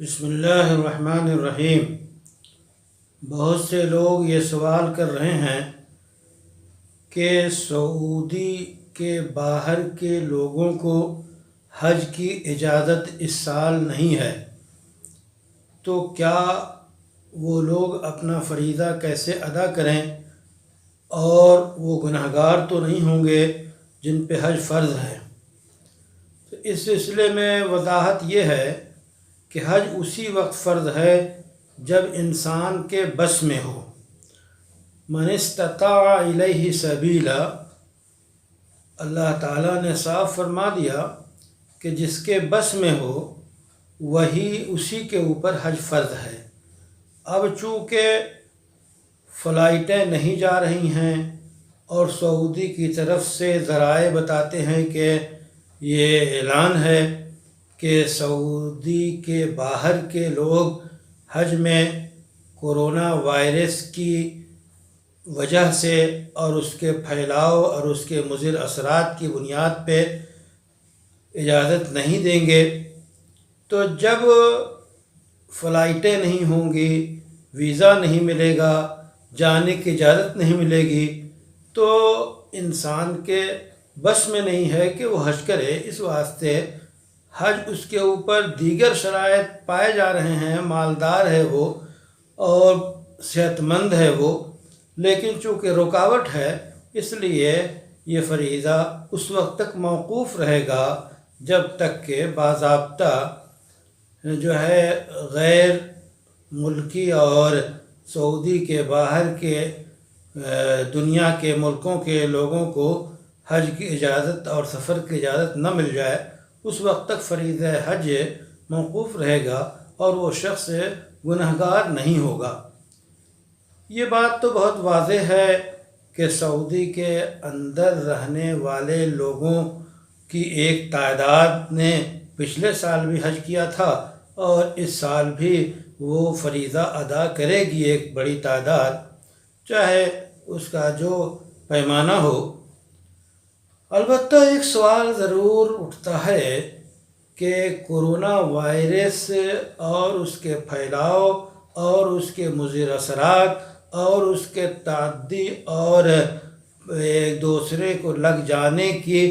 بسم اللہ الرحمن الرحیم۔ بہت سے لوگ یہ سوال کر رہے ہیں کہ سعودی کے باہر کے لوگوں کو حج کی اجازت اس سال نہیں ہے، تو کیا وہ لوگ اپنا فریضہ کیسے ادا کریں، اور وہ گنہگار تو نہیں ہوں گے جن پہ حج فرض ہے؟ تو اس سلسلے میں وضاحت یہ ہے کہ حج اسی وقت فرض ہے جب انسان کے بس میں ہو۔ من استطاع الیہ سبیلا، اللہ تعالیٰ نے صاف فرما دیا کہ جس کے بس میں ہو وہی اسی کے اوپر حج فرض ہے۔ اب چونکہ فلائٹیں نہیں جا رہی ہیں اور سعودی کی طرف سے ذرائع بتاتے ہیں کہ یہ اعلان ہے کہ سعودی کے باہر کے لوگ حج میں کورونا وائرس کی وجہ سے اور اس کے پھیلاؤ اور اس کے مضر اثرات کی بنیاد پہ اجازت نہیں دیں گے، تو جب فلائٹیں نہیں ہوں گی، ویزا نہیں ملے گا، جانے کی اجازت نہیں ملے گی، تو انسان کے بس میں نہیں ہے کہ وہ حج کرے۔ اس واسطے حج اس کے اوپر دیگر شرائط پائے جا رہے ہیں، مالدار ہے وہ اور صحت مند ہے وہ، لیکن چونکہ رکاوٹ ہے اس لیے یہ فریضہ اس وقت تک موقوف رہے گا جب تک کہ باضابطہ جو ہے غیر ملکی اور سعودی کے باہر کے دنیا کے ملکوں کے لوگوں کو حج کی اجازت اور سفر کی اجازت نہ مل جائے، اس وقت تک فریضہ حج موقوف رہے گا اور وہ شخص گنہگار نہیں ہوگا۔ یہ بات تو بہت واضح ہے کہ سعودی کے اندر رہنے والے لوگوں کی ایک تعداد نے پچھلے سال بھی حج کیا تھا اور اس سال بھی وہ فریضہ ادا کرے گی ایک بڑی تعداد، چاہے اس کا جو پیمانہ ہو۔ البتہ ایک سوال ضرور اٹھتا ہے کہ کورونا وائرس اور اس کے پھیلاؤ اور اس کے مضر اثرات اور اس کے تعدی اور ایک دوسرے کو لگ جانے کی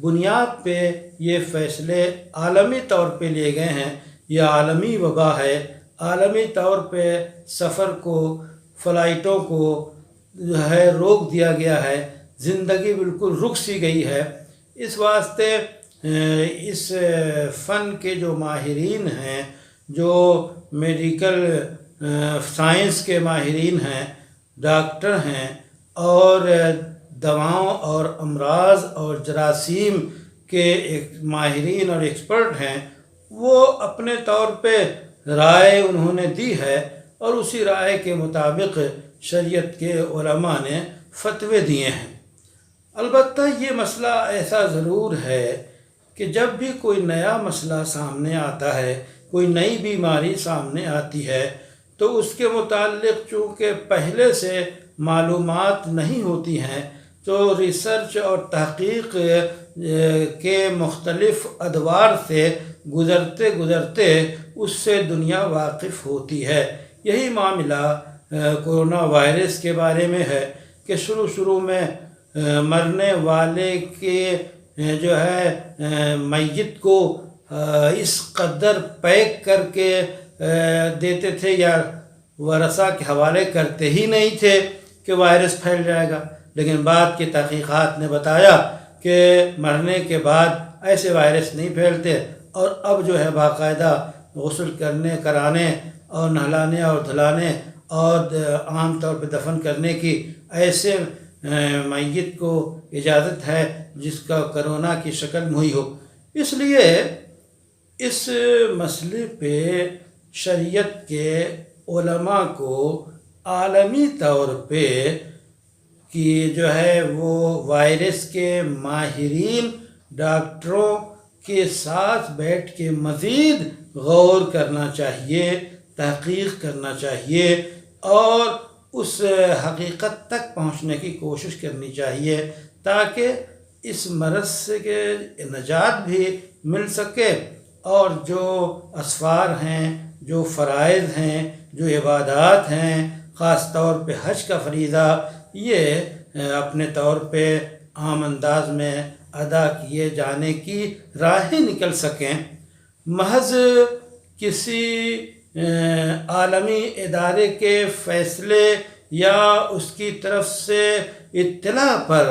بنیاد پہ یہ فیصلے عالمی طور پہ لیے گئے ہیں، یہ عالمی وبا ہے، عالمی طور پہ سفر کو، فلائٹوں کو جو ہے روک دیا گیا ہے، زندگی بالکل رک سی گئی ہے۔ اس واسطے اس فن کے جو ماہرین ہیں، جو میڈیکل سائنس کے ماہرین ہیں، ڈاکٹر ہیں اور دواؤں اور امراض اور جراثیم کے ماہرین اور ایکسپرٹ ہیں، وہ اپنے طور پہ رائے انہوں نے دی ہے اور اسی رائے کے مطابق شریعت کے علماء نے فتوے دیے ہیں۔ البتہ یہ مسئلہ ایسا ضرور ہے کہ جب بھی کوئی نیا مسئلہ سامنے آتا ہے، کوئی نئی بیماری سامنے آتی ہے، تو اس کے متعلق چونکہ پہلے سے معلومات نہیں ہوتی ہیں، تو ریسرچ اور تحقیق کے مختلف ادوار سے گزرتے گزرتے اس سے دنیا واقف ہوتی ہے۔ یہی معاملہ کورونا وائرس کے بارے میں ہے کہ شروع میں مرنے والے کے جو ہے میت کو اس قدر پیک کر کے دیتے تھے یا ورثہ کے حوالے کرتے ہی نہیں تھے کہ وائرس پھیل جائے گا، لیکن بعد کی تحقیقات نے بتایا کہ مرنے کے بعد ایسے وائرس نہیں پھیلتے، اور اب جو ہے باقاعدہ غسل کرانے اور نہلانے اور دھلانے اور عام طور پہ دفن کرنے کی ایسے میت کو اجازت ہے جس کا کرونا کی شکل ہوئی ہو۔ اس لیے اس مسئلے پہ شریعت کے علماء کو عالمی طور پہ کہ جو ہے وہ وائرس کے ماہرین ڈاکٹروں کے ساتھ بیٹھ کے مزید غور کرنا چاہیے، تحقیق کرنا چاہیے اور اس حقیقت تک پہنچنے کی کوشش کرنی چاہیے تاکہ اس مرض سے نجات بھی مل سکے اور جو اسفار ہیں، جو فرائض ہیں، جو عبادات ہیں، خاص طور پہ حج کا فریضہ، یہ اپنے طور پہ عام انداز میں ادا کیے جانے کی راہیں نکل سکیں۔ محض کسی عالمی ادارے کے فیصلے یا اس کی طرف سے اطلاع پر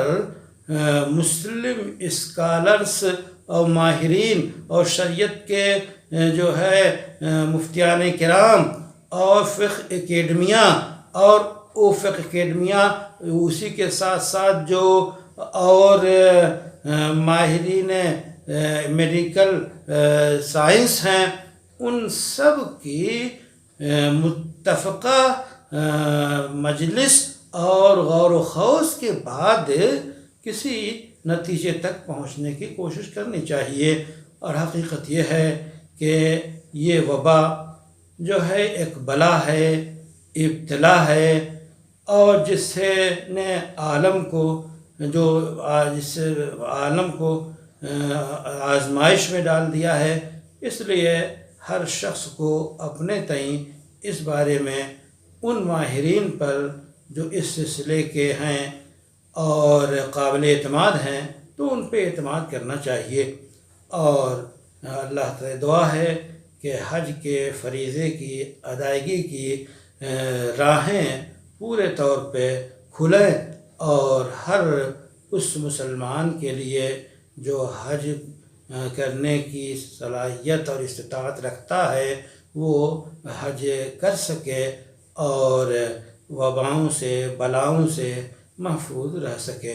مسلم اسکالرس اور ماہرین اور شریعت کے جو ہے مفتیان کرام اور فقہ اکیڈمیاں اور فقہ اکیڈمیاں، اسی کے ساتھ ساتھ جو اور ماہرین میڈیکل سائنس ہیں، ان سب کی متفقہ مجلس اور غور و خوض کے بعد کسی نتیجے تک پہنچنے کی کوشش کرنی چاہیے۔ اور حقیقت یہ ہے کہ یہ وبا جو ہے ایک بلا ہے، ابتلا ہے، اور جس نے عالم کو آزمائش میں ڈال دیا ہے۔ اس لیے ہر شخص کو اپنے تئیں اس بارے میں ان ماہرین پر جو اس سلسلے کے ہیں اور قابل اعتماد ہیں تو ان پہ اعتماد کرنا چاہیے۔ اور اللہ سے دعا ہے کہ حج کے فریضے کی ادائیگی کی راہیں پورے طور پہ کھلیں، اور ہر اس مسلمان کے لیے جو حج کرنے کی صلاحیت اور استطاعت رکھتا ہے وہ حج کر سکے اور وباؤں سے، بلاؤں سے محفوظ رہ سکے۔